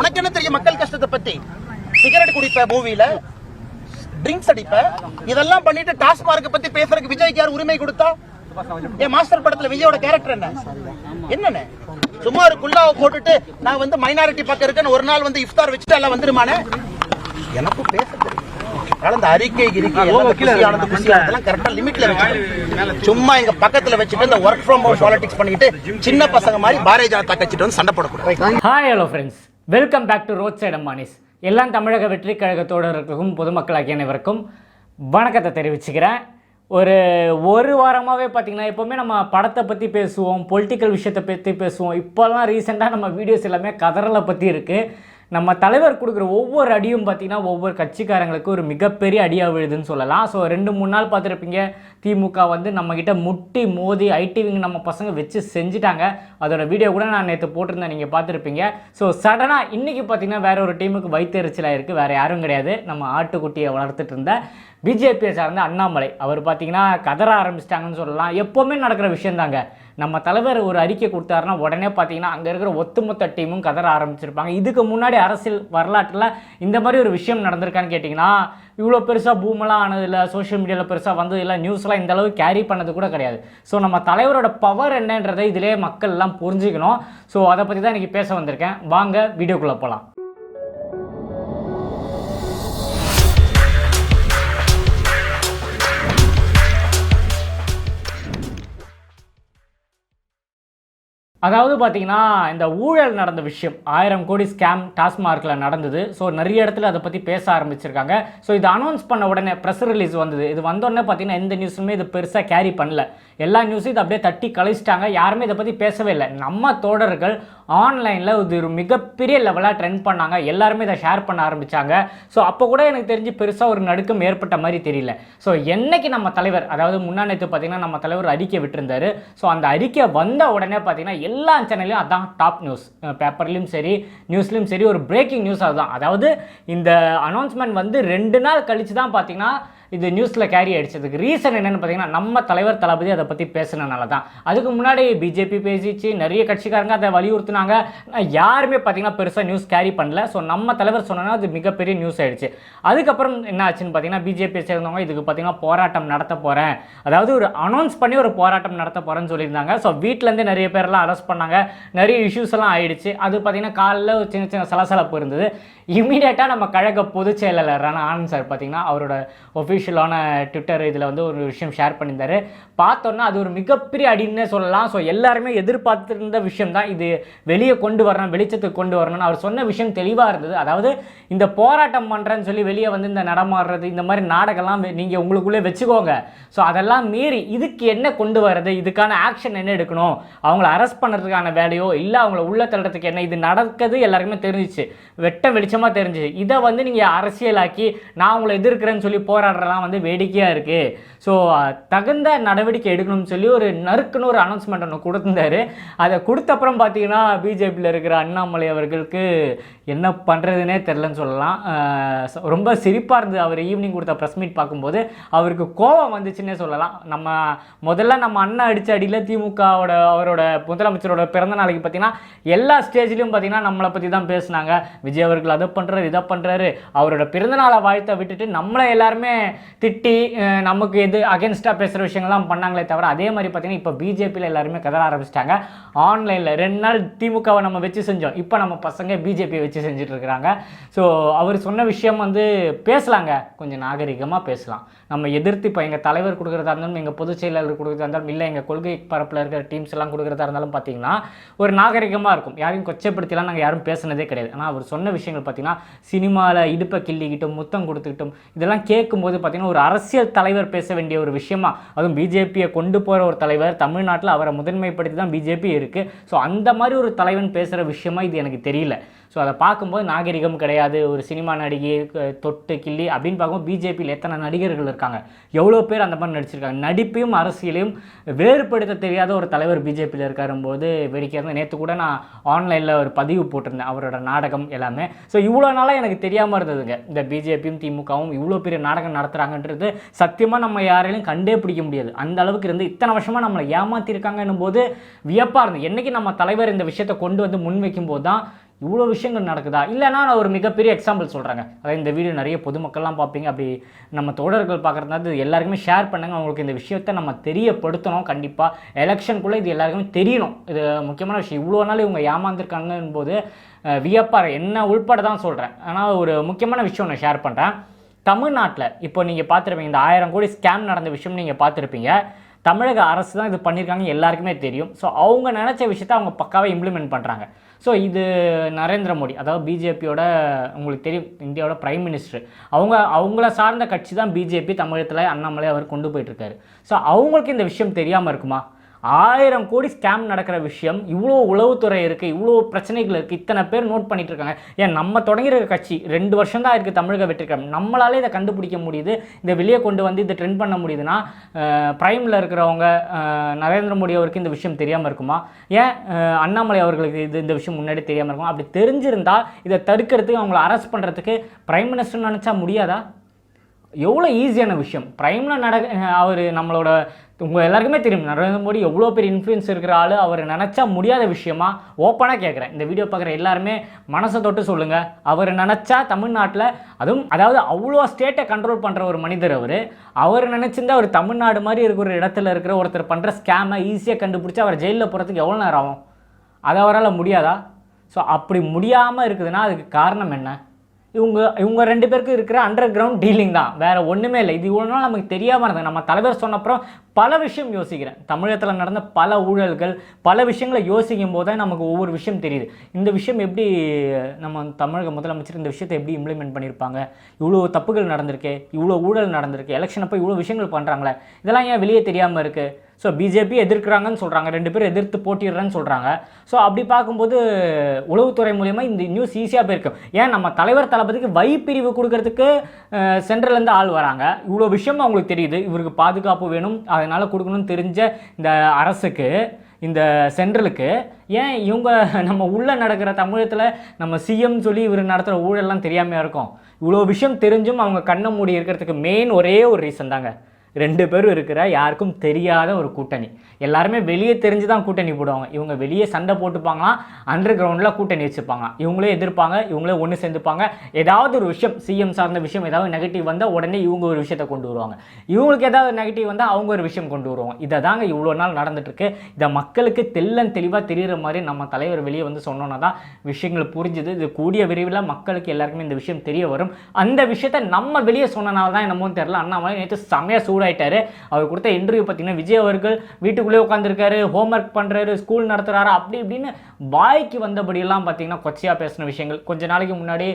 உனக்கு என்ன தெரியும் மக்கள் கஷ்டத்தை பத்தி? சிகரெட் குடிப்ப, மூவில ட்ரிங்க்ஸ் அடிப்ப, இதெல்லாம் பண்ணிட்டு டாஸ்மார்க் பத்தி பேசுறதுக்கு விஜய்க்கு யார் உரிமை கொடுத்தா? என் மாஸ்டர் படத்துல விஜயோட கேரக்டர் என்ன என்னன்னு சும்மா ஒரு குல்லாவை போட்டுட்டு நான் வந்து மைனாரிட்டி பக்கம் இருக்கேன்னு ஒரு நாள் வந்து இஃப்தார் வச்சுட்டு எல்லாம் வந்துருமானே? எனக்கு பேச தெரியும். அந்த அறிக்கை கரெக்டா லிமிட்ல வச்சு சும்மா எங்க பக்கத்துல வச்சுட்டு இந்த ஒர்க் ஃப்ரம் ஹோம் பாலிடிக்ஸ் பண்ணிட்டு சின்ன பசங்க மாதிரி பாரதிய ஜனதா கட்சிட்டு வந்து சண்டை போடக்கூடாது. Hi hello friends, welcome back to road side அம்மானிஸ். எல்லாம் தமிழக வெற்றி கழகத்தோடருக்கும் பொதுமக்களாகிய அனைவருக்கும் வணக்கத்தை தெரிவிச்சுக்கிறேன். ஒரு வாரமாகவே பார்த்திங்கன்னா எப்போவுமே நம்ம படத்தை பற்றி பேசுவோம், பொலிட்டிக்கல் விஷயத்தை பற்றி பேசுவோம். இப்போல்லாம் ரீசெண்டாக நம்ம வீடியோஸ் எல்லாமே கதறலை பற்றி இருக்குது. நம்ம தலைவர் கொடுக்குற ஒவ்வொரு அடியும் பார்த்திங்கன்னா ஒவ்வொரு கட்சிக்காரங்களுக்கு ஒரு மிகப்பெரிய அடியாக விழுதுன்னு சொல்லலாம். ஸோ 2-3 நாள் பார்த்துருப்பீங்க, திமுக வந்து நம்மக்கிட்ட முட்டி மோதி ஐடிவிங்க நம்ம பசங்க வச்சு செஞ்சுட்டாங்க. அதோட வீடியோ கூட நான் நேற்று போட்டிருந்தேன், நீங்கள் பார்த்துருப்பீங்க. ஸோ சடனாக இன்றைக்கி பார்த்திங்கன்னா வேறு ஒரு டீமுக்கு வயிற்றுச்சலாக இருக்குது. வேறு யாரும் கிடையாது, நம்ம ஆட்டுக்குட்டியை வளர்த்துட்டு இருந்த பிஜேபியை சார்ந்த அண்ணாமலை அவர் பார்த்திங்கன்னா கதற ஆரம்பிச்சிட்டாங்கன்னு சொல்லலாம். எப்போவுமே நடக்கிற விஷயந்தாங்க. நம்ம தலைவர் ஒரு அறிக்கை கொடுத்தாருன்னா உடனே பார்த்திங்கன்னா அங்கே இருக்கிற ஒட்டுமொத்த டீமும் கதற ஆரம்பிச்சிருப்பாங்க. இதுக்கு முன்னாடி அரசியல் வரலாற்றில் இந்த மாதிரி ஒரு விஷயம் நடந்திருக்கான்னு கேட்டிங்கன்னா, இவ்வளோ பெருசாக பூமெல்லாம் ஆனதில்லை, சோஷியல் மீடியாவில் பெருசாக வந்ததில்லை, நியூஸ்லாம் இந்த அளவுக்கு கேரி பண்ணது கூட கிடையாது. ஸோ நம்ம தலைவரோட பவர் என்னன்றதை இதிலே மக்கள் எல்லாம் புரிஞ்சுக்கணும். ஸோ அதை பற்றி தான் இன்றைக்கி பேச வந்திருக்கேன். வாங்க வீடியோக்குள்ளே போகலாம். அதாவது பார்த்திங்கன்னா இந்த ஊழல் நடந்த விஷயம், 1000 கோடி ஸ்கேம் டாஸ்மார்க்கில் நடந்தது. ஸோ நிறைய இடத்துல அதை பற்றி பேச ஆரம்பிச்சிருக்காங்க. ஸோ இது அனௌன்ஸ் பண்ண உடனே ப்ரெஸ் ரிலீஸ் வந்தது. இது வந்தோடனே பார்த்திங்கன்னா எந்த நியூஸுமே இது பெருசாக கேரி பண்ணல. எல்லா நியூஸும் இதை அப்படியே தட்டி கழிச்சிட்டாங்க. யாருமே இதை பற்றி பேசவே இல்லை. நம்ம தோழர்கள் ஆன்லைனில் இது ஒரு மிகப்பெரிய லெவலாக ட்ரெண்ட் பண்ணாங்க. எல்லாருமே இதை ஷேர் பண்ண ஆரம்பித்தாங்க. ஸோ அப்போ கூட எனக்கு தெரிஞ்சு பெருசாக ஒரு நடுக்கம் ஏற்பட்ட மாதிரி தெரியல. ஸோ என்னைக்கு நம்ம தலைவர், அதாவது முன்னா நேற்று பார்த்திங்கன்னா நம்ம தலைவர் அறிக்கை விட்டுருந்தார். ஸோ அந்த அறிக்கை வந்த உடனே பார்த்திங்கன்னா எல்லா சேனல்லையும் அதான் டாப் நியூஸ், பேப்பர்லையும் சரி நியூஸ்லையும் சரி ஒரு பிரேக்கிங் நியூஸ் அதுதான். அதாவது இந்த அனௌன்ஸ்மெண்ட் வந்து 2 நாள் கழித்து தான் பார்த்திங்கன்னா இது நியூஸில் கேரி ஆகிடுச்சதுக்கு ரீசன் என்னென்னு பார்த்தீங்கன்னா நம்ம தலைவர் தளபதி அதை பற்றி பேசுனதுனால தான். அதுக்கு முன்னாடி பிஜேபி பேசிச்சு, நிறைய கட்சிக்காரங்க அதை வலியுறுத்தினாங்க. யாருமே பார்த்தீங்கன்னா பெருசாக நியூஸ் கேரி பண்ணல. ஸோ நம்ம தலைவர் சொன்னோன்னா அது மிகப்பெரிய நியூஸ் ஆகிடுச்சு. அதுக்கப்புறம் என்ன ஆச்சுன்னு பார்த்தீங்கன்னா பிஜேபி சேர்ந்தவங்க இதுக்கு பார்த்தீங்கன்னா போராட்டம் நடத்த போகிறேன், அதாவது ஒரு அனௌன்ஸ் பண்ணி ஒரு போராட்டம் நடத்த போகிறேன்னு சொல்லியிருந்தாங்க. ஸோ வீட்டிலேருந்து நிறைய பேர்லாம் அரெஸ்ட் பண்ணாங்க, நிறைய இஷ்யூஸ் எல்லாம் ஆகிடுச்சு. அது பார்த்தீங்கன்னா காலையில் ஒரு சின்ன சின்ன சலசலப்பு இருந்தது. இமீடியட்டாக நம்ம கழக பொதுச் செயலாளரான ஆனந்த் சார் பார்த்தீங்கன்னா அவரோட ஒஃபிஷியலான ட்விட்டர் இதில் வந்து ஒரு விஷயம் ஷேர் பண்ணியிருந்தார். பார்த்தோன்னா அது ஒரு மிகப்பெரிய அடின்னே சொல்லலாம். ஸோ எல்லாருமே எதிர்பார்த்துருந்த விஷயம் தான். இது வெளியே கொண்டு வரணும், வெளிச்சத்துக்கு கொண்டு வரணும்னு அவர் சொன்ன விஷயம் தெளிவாக இருந்தது. அதாவது இந்த போராட்டம் பண்ணுறேன்னு சொல்லி வெளியே வந்து இந்த நடமாடுறது, இந்த மாதிரி நாடகம்லாம் நீங்கள் உங்களுக்குள்ளே வச்சுக்கோங்க. ஸோ அதெல்லாம் மீறி இதுக்கு என்ன கொண்டு வர்றது, இதுக்கான ஆக்ஷன் என்ன எடுக்கணும், அவங்கள அரெஸ்ட் பண்ணுறதுக்கான வேலையோ இல்லை அவங்கள உள்ள தள்ளுறதுக்கு என்ன, இது நடக்குது எல்லாருக்குமே தெரிஞ்சிச்சு, வெட்ட வெளிச்சமாக தெரிஞ்சிச்சு. இதை வந்து நீங்கள் அரசியலாக்கி நான் உங்களை எதிர்க்கிறேன்னு சொல்லி போராடுறலாம் வந்து வேடிக்கையாக இருக்குது. ஸோ தகுந்த நடவடிக்கை எடுக்கணும்னு சொல்லி ஒரு நறுக்குன்னு ஒரு அனௌன்ஸ்மெண்ட் ஒன்று கொடுத்துருந்தாரு. அதை கொடுத்தப்புறம் பார்த்தீங்கன்னா பிஜேபியில் இருக்கிற அண்ணாமலை அவர்களுக்கு என்ன பண்ணுறதுனே தெரிலன்னு சொல்லலாம். ரொம்ப சிரிப்பாக இருந்தது. அவர் ஈவினிங் கொடுத்த ப்ரெஸ் மீட் பார்க்கும்போது அவருக்கு கோபம் வந்துச்சுன்னே சொல்லலாம். முதல்ல நம்ம அண்ணன் அடித்த அடியில் திமுகவோட அவரோட முதலமைச்சரோட பிறந்த நாளைக்கு பார்த்தீங்கன்னா எல்லா ஸ்டேஜ்லையும் பார்த்தீங்கன்னா நம்மளை பற்றி தான் பேசினாங்க. விஜய் அவர்கள் அதை பண்ணுறாரு இதை பண்ணுறாரு, அவரோட பிறந்தநாளை வாழ்த்தை விட்டுட்டு நம்மளை எல்லாருமே திட்டி நமக்கு எது அகேன்ஸ்டாக பேசுகிற விஷயங்கள்லாம் பண்ணாங்களே தவிர அதே மாதிரி பார்த்தீங்கன்னா இப்போ பிஜேபியில் எல்லாருமே கதற ஆரம்பிச்சிட்டாங்க. ஆன்லைனில் 2 நாள் திமுகவை நம்ம வச்சு செஞ்சோம், இப்போ நம்ம பசங்க பிஜேபியை வச்சு செஞ்சுட்டு இருக்கிறாங்க. ஸோ அவர் சொன்ன விஷயம் வந்து பேசலாங்க, கொஞ்சம் நாகரிகமாக பேசலாம். நம்ம எதிர்த்து இப்போ எங்கள் தலைவர் கொடுக்குறதா இருந்தாலும், எங்கள் பொதுச் செயலாளர் கொடுக்குறதா இருந்தாலும், இல்லை எங்கள் கொள்கை பரப்பில் இருக்கிற டீம்ஸ் எல்லாம் கொடுக்குறதா இருந்தாலும் பார்த்தீங்கன்னா ஒரு நாகரிகமாக இருக்கும். யாரையும் கொச்சைப்படுத்திலாம் நாங்கள் யாரும் பேசுனதே கிடையாது. ஆனால் அவர் சொன்ன விஷயங்கள் பார்த்தீங்கன்னா சினிமாவில் இடுப்பை கிள்ளிக்கிட்டும் முத்தம் கொடுத்துக்கிட்டும் இதெல்லாம் கேட்கும்போது பார்த்தீங்கன்னா ஒரு அரசியல் தலைவர் பேச வேண்டிய ஒரு விஷயமா, அதுவும் பிஜேபியை கொண்டு போகிற ஒரு தலைவர், தமிழ்நாட்டில் அவரை முதன்மைப்படுத்தி தான் பிஜேபி இருக்குது. ஸோ அந்த மாதிரி ஒரு தலைவன் பேசுகிற விஷயமா இது எனக்கு தெரியல. ஸோ அதை பார்க்கும்போது நாகரிகம் கிடையாது. ஒரு சினிமா நடிகை தொட்டு கிள்ளி அப்படின்னு பார்க்கும்போது பிஜேபியில் எத்தனை நடிகர்கள் இருக்காங்க, எவ்வளோ பேர் அந்த மாதிரி நடிச்சிருக்காங்க. நடிப்பையும் அரசியலையும் வேறுபடுத்த தெரியாத ஒரு தலைவர் பிஜேபியில் இருக்காரும்போது வேடிக்கையாக இருந்தால். நேற்று கூட நான் ஆன்லைனில் ஒரு பதிவு போட்டிருந்தேன் அவரோட நாடகம் எல்லாமே. ஸோ இவ்வளோ நாளாக எனக்கு தெரியாமல் இருந்ததுங்க, இந்த பிஜேபியும் திமுகவும் இவ்வளோ பெரிய நாடகம் நடத்துகிறாங்கன்றது சத்தியமாக நம்ம யாரையும் கண்டே பிடிக்க முடியாது. அந்த அளவுக்கு இருந்து இத்தனை வருஷமாக நம்மளை ஏமாற்றிருக்காங்கன்னும் போது வியப்பாக இருந்தது. என்றைக்கு நம்ம தலைவர் இந்த விஷயத்தை கொண்டு வந்து முன்வைக்கும் போது தான் இவ்வளோ விஷயங்கள் நடக்குதா? இல்லைனா நான் ஒரு மிகப்பெரிய எக்ஸாம்பிள் சொல்கிறேங்க. அதாவது இந்த வீடியோ நிறைய பொதுமக்கள்லாம் பார்ப்பீங்க, அப்படி நம்ம தோழர்கள் பார்க்குறதுனால எல்லாருக்குமே ஷேர் பண்ணுங்கள். அவங்களுக்கு இந்த விஷயத்தை நம்ம தெரியப்படுத்தணும். கண்டிப்பாக எலெக்ஷனுக்குள்ளே இது எல்லாருக்குமே தெரியணும். இது முக்கியமான விஷயம். இவ்வளோ நாள் இவங்க ஏமாந்துருக்காங்கன்னு போது வியப்பார் என்ன உள்பட தான் சொல்கிறேன். ஆனால் ஒரு முக்கியமான விஷயம் நான் ஷேர் பண்ணுறேன். தமிழ்நாட்டில் இப்போ நீங்கள் பார்த்துருப்பீங்க, இந்த 1000 கோடி ஸ்கேம் நடந்த விஷயம் நீங்கள் பார்த்துருப்பீங்க. தமிழக அரசு தான் இது பண்ணியிருக்காங்க, எல்லாருக்குமே தெரியும். ஸோ அவங்க நினச்ச விஷயத்தை அவங்க பக்காவாக இம்ப்ளிமெண்ட் பண்ணுறாங்க. ஸோ இது நரேந்திர மோடி, அதாவது பிஜேபியோட, உங்களுக்கு தெரியும், இந்தியாவோட பிரைம் மினிஸ்டர், அவங்கள சார்ந்த கட்சி தான் பிஜேபி. தமிழகத்தில் அண்ணாமலை அவர் கொண்டு போயிட்டுருக்காரு. ஸோ அவங்களுக்கு இந்த விஷயம் தெரியாமல் இருக்குமா? 1000 கோடி ஸ்கேம் நடக்கிற விஷயம், இவ்வளோ உளவுத்துறை இருக்குது, இவ்வளோ பிரச்சனைகள் இருக்குது, இத்தனை பேர் நோட் பண்ணிட்டு இருக்காங்க. ஏன் நம்ம தொடங்கிற கட்சி 2 வருஷம் தான் இருக்குது தமிழக வெற்றிக்கிழமை, நம்மளாலே இதை கண்டுபிடிக்க முடியுது, இதை வெளியே கொண்டு வந்து இதை ட்ரெண்ட் பண்ண முடியுதுன்னா பிரைமில் இருக்கிறவங்க நரேந்திர மோடி அவருக்கு இந்த விஷயம் தெரியாமல் இருக்குமா? ஏன் அண்ணாமலை அவர்களுக்கு இந்த விஷயம் முன்னாடி தெரியாமல் இருக்குமா? அப்படி தெரிஞ்சிருந்தால் இதை தடுக்கிறதுக்கு, அவங்கள அரெஸ்ட் பண்ணுறதுக்கு பிரைம் மினிஸ்டர் நினச்சா முடியாதா? எவ்வளோ ஈஸியான விஷயம். பிரைமில் அவர் நம்மளோட, உங்கள் எல்லாருக்குமே தெரியும் நரேந்திர மோடி எவ்வளோ பெரிய இன்ஃப்ளூயன்ஸ் இருக்கிற ஆள். அவர் நினச்சா முடியாத விஷயமா? ஓப்பனாக கேட்குறேன். இந்த வீடியோ பார்க்குற எல்லாருமே மனசை தொட்டு சொல்லுங்கள். அவர் நினச்சா தமிழ்நாட்டில், அதுவும் அதாவது அவ்வளோ ஸ்டேட்டை கண்ட்ரோல் பண்ணுற ஒரு மனிதர் அவர் நினச்சிருந்தா ஒரு தமிழ்நாடு மாதிரி இருக்கிற ஒரு இடத்துல இருக்கிற ஒருத்தர் பண்ணுற ஸ்கேமை ஈஸியாக கண்டுபிடிச்சி அவர் ஜெயிலில் போகிறதுக்கு எவ்வளோ நேரம் ஆகும்? அது அவரால் முடியாதா? ஸோ அப்படி முடியாமல் இருக்குதுன்னா அதுக்கு காரணம் என்ன? இவங்க 2 பேருக்கு இருக்கிற அண்டர் கிரவுண்ட் டீலிங் தான், வேறு ஒன்றுமே இல்லை. இது இவ்வளோ நாள் நமக்கு தெரியாமல் இருந்தது. நம்ம தலைவர் சொன்னப்புறம் பல விஷயம் யோசிக்கிறேன். தமிழகத்தில் நடந்த பல ஊழல்கள், பல விஷயங்களை யோசிக்கும் போது தான் நமக்கு ஒவ்வொரு விஷயம் தெரியுது. இந்த விஷயம் எப்படி நம்ம தமிழக முதலமைச்சர் இந்த விஷயத்தை எப்படி இம்ப்ளிமெண்ட் பண்ணியிருப்பாங்க? இவ்வளோ தப்புகள் நடந்திருக்கு, இவ்வளோ ஊழல் நடந்திருக்கு, எலெக்ஷன் அப்போ இவ்வளோ விஷயங்கள் பண்ணுறாங்களே, இதெல்லாம் ஏன் வெளியே தெரியாமல் இருக்குது? ஸோ பிஜேபி எதிர்க்கிறாங்கன்னு சொல்கிறாங்க, 2 பேர் எதிர்த்து போட்டிடுறேன்னு சொல்கிறாங்க. ஸோ அப்படி பார்க்கும்போது உளவுத்துறை மூலயமா இந்த நியூஸ் ஈஸியாக போயிருக்கும். ஏன் நம்ம தலைவர் தளபதிக்கு வைப்பிரிவு கொடுக்கறதுக்கு சென்ட்ரல்லேருந்து ஆள் வராங்க. இவ்வளோ விஷயம் அவங்களுக்கு தெரியுது, இவருக்கு பாதுகாப்பு வேணும், அதனால் கொடுக்கணும்னு தெரிஞ்ச இந்த அரசுக்கு, இந்த சென்ட்ரலுக்கு, ஏன் இவங்க நம்ம உள்ளே நடக்கிற தமிழகத்தில் நம்ம சிஎம் சொல்லி இவர் நடத்துகிற ஊழல்லாம் தெரியாமையாக இருக்கும்? இவ்வளோ விஷயம் தெரிஞ்சும் அவங்க கண்ணை மூடி இருக்கிறதுக்கு மெயின் ஒரே ஒரு ரீசன் தாங்க. 2 பேரும் இருக்கிற யாருக்கும் தெரியாத ஒரு கூட்டணி. எல்லாருமே வெளியே தெரிஞ்சு தான் கூட்டணி போடுவாங்க. இவங்க வெளியே சண்டை போட்டுப்பாங்களாம், அண்டர் கிரவுண்டில் கூட்டணி வச்சுப்பாங்க. இவங்களே எதிர்ப்பாங்க, இவங்களே ஒன்று சேர்ந்துப்பாங்க. ஏதாவது ஒரு விஷயம், சிஎம் சார்ந்த விஷயம் ஏதாவது நெகட்டிவ் வந்தால் உடனே இவங்க ஒரு விஷயத்தை கொண்டு வருவாங்க. இவங்களுக்கு ஏதாவது நெகட்டிவ் வந்தால் அவங்க ஒரு விஷயம் கொண்டு வருவாங்க. இதை தாங்க இவ்வளோ நாள் நடந்துட்டுருக்கு. இதை மக்களுக்கு தெளிவாக தெரிகிற மாதிரி நம்ம தலைவர் வெளியே வந்து சொன்னோன்னா தான் விஷயங்கள் புரிஞ்சுது. இது கூடிய விரைவில் மக்களுக்கு எல்லாருக்குமே இந்த விஷயம் தெரிய வரும். அந்த விஷயத்தை நம்ம வெளியே சொன்னனால தான் என்னமோ தெரியல, அண்ணாமலை நேற்று செம்மையாக சூடாயிட்டாரு. அவர் கொடுத்த இன்டர்வியூ பார்த்தீங்கன்னா, விஜய் அவர்கள் வீட்டுக்குள்ளே உட்காந்துருக்காரு, ஹோம்ஒர்க் பண்ணுறாரு, ஸ்கூல் நடத்துகிறாரு, அப்படி இப்படின்னு வாய்க்கு வந்தபடியெல்லாம் பார்த்தீங்கன்னா கொச்சையாக பேசின விஷயங்கள். கொஞ்ச நாளைக்கு முன்னாடி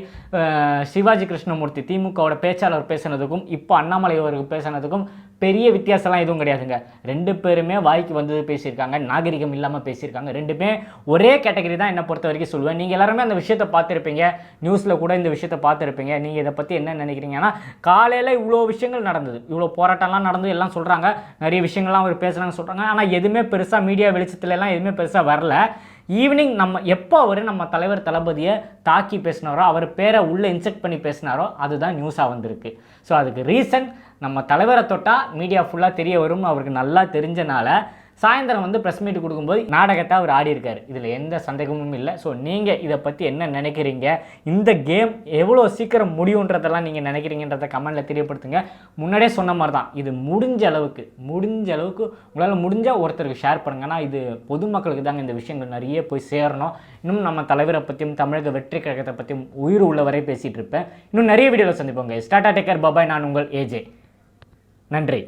சிவாஜி கிருஷ்ணமூர்த்தி திமுகவோட பேச்சாளர் பேசினதுக்கும் இப்போ அண்ணாமலை அவருக்கு பேசினதுக்கும் பெரிய வித்தியாசம்லாம் எதுவும் கிடையாதுங்க. 2 பேருமே வாய்க்கு வந்தது பேசியிருக்காங்க, நாகரிகம் இல்லாமல் பேசியிருக்காங்க. 2மே ஒரே கேட்டகரி தான் என்னை பொறுத்த வரைக்கும் சொல்லுவேன். நீங்கள் எல்லாருமே அந்த விஷயத்தை பார்த்துருப்பீங்க, நியூஸில் கூட இந்த விஷயத்தை பார்த்துருப்பீங்க. நீங்கள் இதை பற்றி என்ன நினைக்கிறீங்கன்னா, காலையில் இவ்வளோ விஷயங்கள் நடந்தது, இவ்வளோ போராட்டம்லாம் நடந்து எல்லாம் சொல்கிறாங்க, நிறைய விஷயங்கள்லாம் அவர் பேசுகிறாங்கன்னு சொல்கிறாங்க. ஆனால் எதுவுமே பெருசாக மீடியா வெளிச்சத்துலலாம் எதுவுமே பெருசாக வரல. ஈவினிங் எப்போ நம்ம தலைவர் தளபதியை தாக்கி பேசினாரோ, அவர் பேரை உள்ளே இன்செக்ட் பண்ணி பேசினாரோ, அதுதான் நியூஸாக வந்திருக்கு. ஸோ அதுக்கு ரீசன், நம்ம தலைவரை தொட்டால் மீடியா ஃபுல்லாக தெரிய வரும் அவருக்கு நல்லா தெரிஞ்சனால சாயந்தரம் ப்ரெஸ் மீட் கொடுக்கும்போது நாடகத்தை அவர் ஆடி இருக்காரு. இதில் எந்த சந்தேகமும் இல்லை. ஸோ நீங்கள் இதை பற்றி என்ன நினைக்கிறீங்க? இந்த கேம் எவ்வளோ சீக்கிரம் முடியுன்றதெல்லாம் நீங்கள் நினைக்கிறீங்கன்றத கமெண்ட்டில் தெரியப்படுத்துங்க. முன்னாடியே சொன்ன மாதிரி தான், இது முடிஞ்ச அளவுக்கு உங்களால் முடிஞ்ச ஒருத்தருக்கு ஷேர் பண்ணுங்கன்னா, இது பொதுமக்களுக்கு தாங்க இந்த விஷயங்கள் நிறைய போய் சேரணும். இன்னும் நம்ம தலைவரை பற்றியும் தமிழக வெற்றி கழகத்தை பற்றியும் உயிர் உள்ளவரை பேசிகிட்டு இருப்பேன். இன்னும் நிறைய வீடியோவில் சந்திப்போங்க. ஸ்டார்டா டேக்கர் பாபாய். நான் உங்கள் ஏஜே. நன்றி.